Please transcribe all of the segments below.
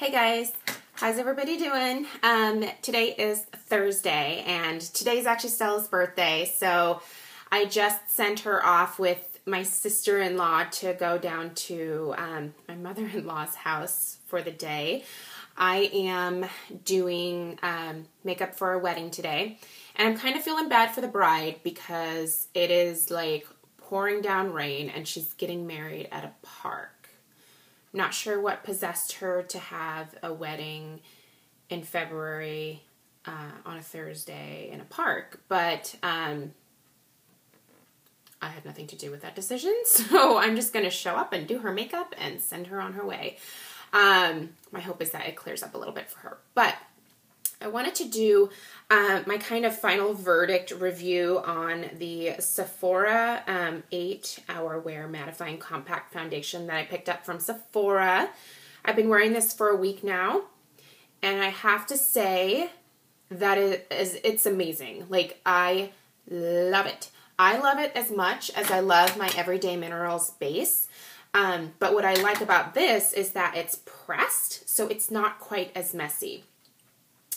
Hey guys, how's everybody doing? Today is Thursday and today's actually Stella's birthday, so I just sent her off with my sister-in-law to go down to my mother-in-law's house for the day. I am doing makeup for a wedding today, and I'm kind of feeling bad for the bride because it is like pouring down rain and she's getting married at a park. Not sure what possessed her to have a wedding in February on a Thursday in a park, but I had nothing to do with that decision, so I'm just going to show up and do her makeup and send her on her way. My hope is that it clears up a little bit for her, but I wanted to do my kind of final verdict review on the Sephora 8-Hour Wear Mattifying Compact Foundation that I picked up from Sephora. I've been wearing this for a week now, and I have to say that it's amazing. Like, I love it. I love it as much as I love my Everyday Minerals base. But what I like about this is that it's pressed, so it's not quite as messy.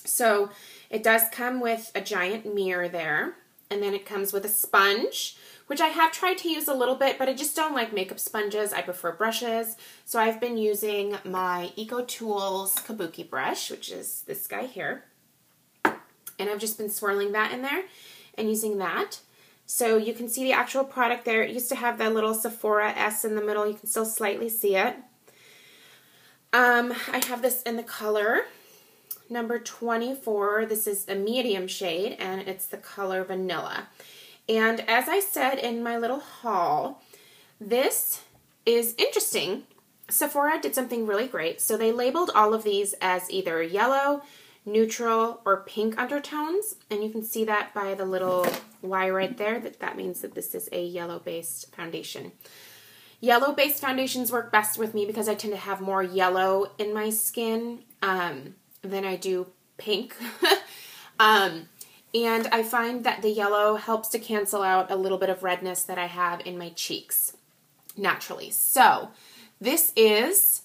So it does come with a giant mirror there, and then it comes with a sponge, which I have tried to use a little bit, but I just don't like makeup sponges. I prefer brushes. So I've been using my EcoTools Kabuki brush, which is this guy here. And I've just been swirling that in there and using that. So you can see the actual product there. It used to have that little Sephora S in the middle. You can still slightly see it. I have this in the color number 24. This is a medium shade, and it's the color Vanilla. And as I said in my little haul, this is interesting. Sephora did something really great. So they labeled all of these as either yellow, neutral, or pink undertones. And you can see that by the little Y right there, that means that this is a yellow-based foundation. Yellow-based foundations work best with me because I tend to have more yellow in my skin than I do pink. And I find that the yellow helps to cancel out a little bit of redness that I have in my cheeks naturally. So this is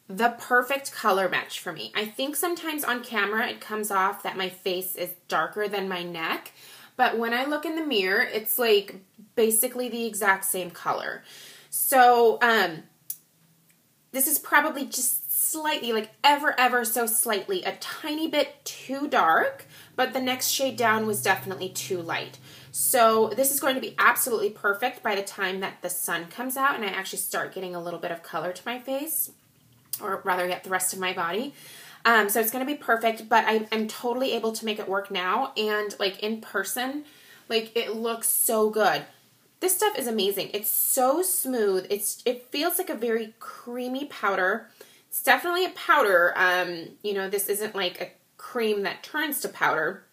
the perfect color match for me. I think sometimes on camera it comes off that my face is darker than my neck, but when I look in the mirror, it's like basically the exact same color. So this is probably just slightly, like ever so slightly, a tiny bit too dark, but the next shade down was definitely too light. So this is going to be absolutely perfect by the time that the sun comes out and I actually start getting a little bit of color to my face, or rather yet the rest of my body. So it's going to be perfect, but I'm totally able to make it work now, and like in person, like it looks so good. This stuff is amazing. It's so smooth. It feels like a very creamy powder. It's definitely a powder. You know, this isn't like a cream that turns to powder.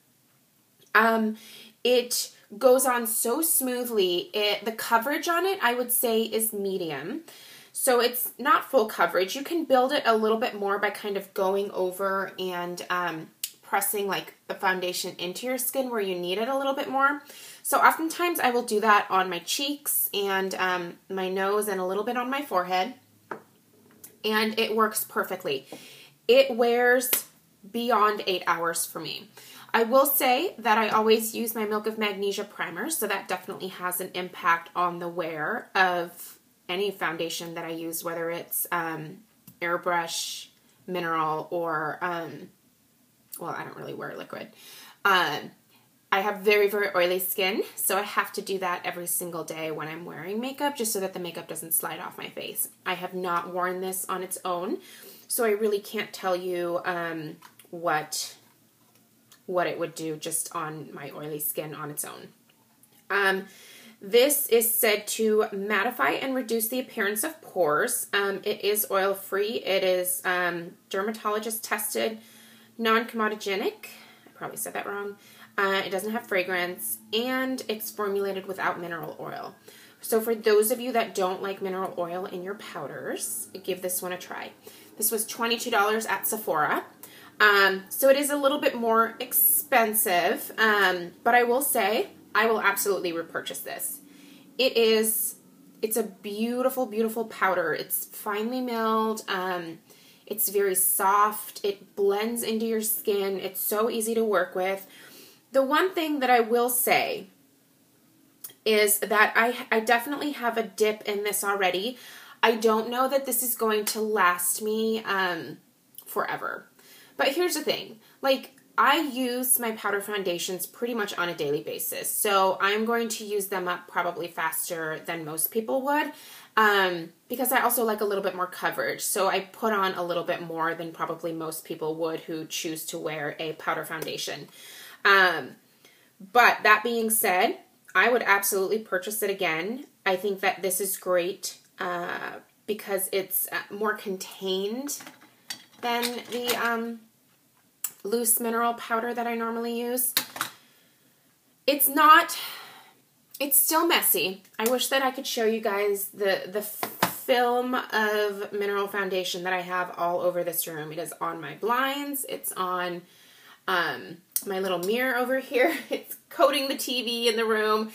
It goes on so smoothly. The coverage on it, I would say, is medium. So it's not full coverage. You can build it a little bit more by kind of going over and pressing like the foundation into your skin where you need it a little bit more. So oftentimes I will do that on my cheeks and my nose and a little bit on my forehead. And it works perfectly. It wears beyond 8 hours for me. I will say that I always use my Milk of Magnesia primer, so that definitely has an impact on the wear of any foundation that I use, whether it's airbrush, mineral, or, well, I don't really wear liquid. I have very, very oily skin, so I have to do that every single day when I'm wearing makeup, just so that the makeup doesn't slide off my face. I have not worn this on its own, so I really can't tell you what it would do just on my oily skin on its own. This is said to mattify and reduce the appearance of pores. It is oil-free. It is dermatologist tested, non-comedogenic. I probably said that wrong. It doesn't have fragrance, and it's formulated without mineral oil. So for those of you that don't like mineral oil in your powders, give this one a try. This was $22 at Sephora. So it is a little bit more expensive, but I will say I will absolutely repurchase this. It's a beautiful, beautiful powder. It's finely milled. It's very soft. It blends into your skin. It's so easy to work with. The one thing that I will say is that I definitely have a dip in this already. I don't know that this is going to last me forever. But here's the thing. Like, I use my powder foundations pretty much on a daily basis. So I'm going to use them up probably faster than most people would. Because I also like a little bit more coverage. So I put on a little bit more than probably most people would who choose to wear a powder foundation. But that being said, I would absolutely purchase it again. I think that this is great because it's more contained than the loose mineral powder that I normally use. It's still messy. I wish that I could show you guys the film of mineral foundation that I have all over this room. It is on my blinds. It's on my little mirror over here. It's coating the TV in the room.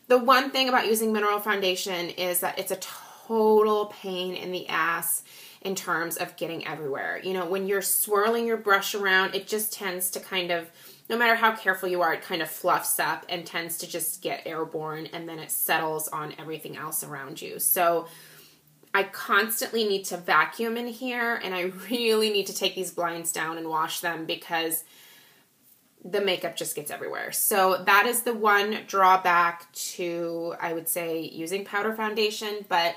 The one thing about using mineral foundation is that it's a total pain in the ass in terms of getting everywhere. You know, when you're swirling your brush around, it just tends to kind of, no matter how careful you are, it kind of fluffs up and tends to just get airborne, and then it settles on everything else around you. So I constantly need to vacuum in here, and I really need to take these blinds down and wash them because the makeup just gets everywhere. So that is the one drawback to, I would say, using powder foundation, but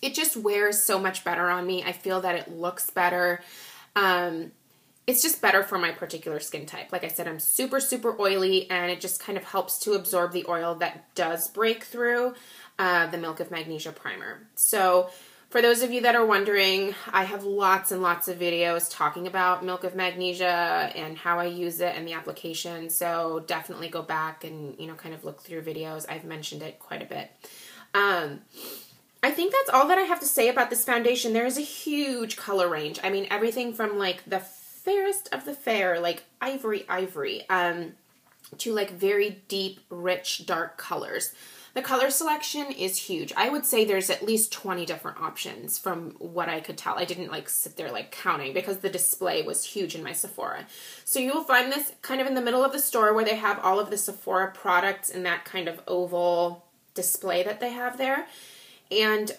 it just wears so much better on me. I feel that it looks better. It's just better for my particular skin type. Like I said, I'm super, super oily, and it just kind of helps to absorb the oil that does break through the Milk of Magnesia primer. So for those of you that are wondering, I have lots and lots of videos talking about Milk of Magnesia and how I use it and the application. So definitely go back and, you know, kind of look through videos. I've mentioned it quite a bit. I think that's all that I have to say about this foundation. There is a huge color range. I mean, everything from like the fairest of the fair, like ivory, to like very deep, rich, dark colors. The color selection is huge. I would say there's at least 20 different options from what I could tell. I didn't like sit there like counting because the display was huge in my Sephora. So you will find this kind of in the middle of the store where they have all of the Sephora products in that kind of oval display that they have there. And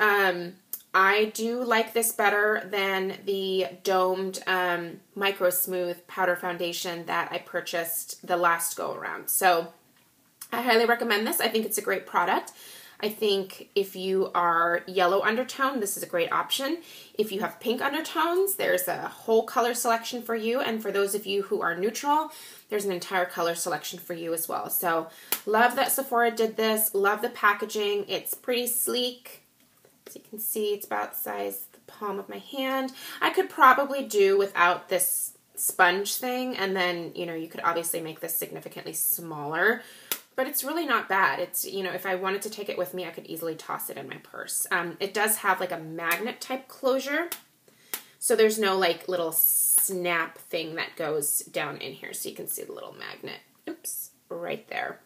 I do like this better than the domed Micro Smooth powder foundation that I purchased the last go around. So I highly recommend this. I think it's a great product. I think if you are yellow undertone, this is a great option. If you have pink undertones, there's a whole color selection for you. And for those of you who are neutral, there's an entire color selection for you as well. So love that Sephora did this. Love the packaging. It's pretty sleek. As you can see, it's about the size of the palm of my hand. I could probably do without this sponge thing. And then, you know, you could obviously make this significantly smaller. But it's really not bad. It's, you know, if I wanted to take it with me, I could easily toss it in my purse. It does have like a magnet type closure. So there's no like little snap thing that goes down in here. So you can see the little magnet. Oops, right there.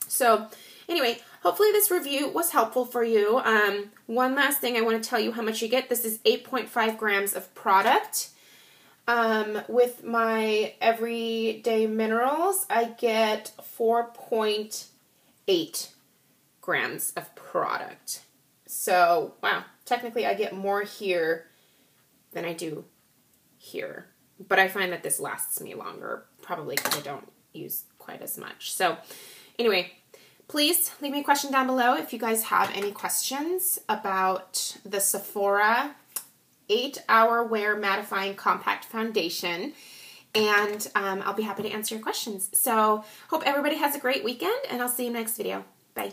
So anyway, hopefully this review was helpful for you. One last thing I want to tell you how much you get. This is 8.5 grams of product. With my everyday minerals, I get 4.8 grams of product. So, wow, technically I get more here than I do here. But I find that this lasts me longer, probably because I don't use quite as much. So, anyway, please leave me a question down below if you guys have any questions about the Sephora 8-Hour Wear Mattifying Compact Foundation, and I'll be happy to answer your questions. So, hope everybody has a great weekend, and I'll see you next video. Bye.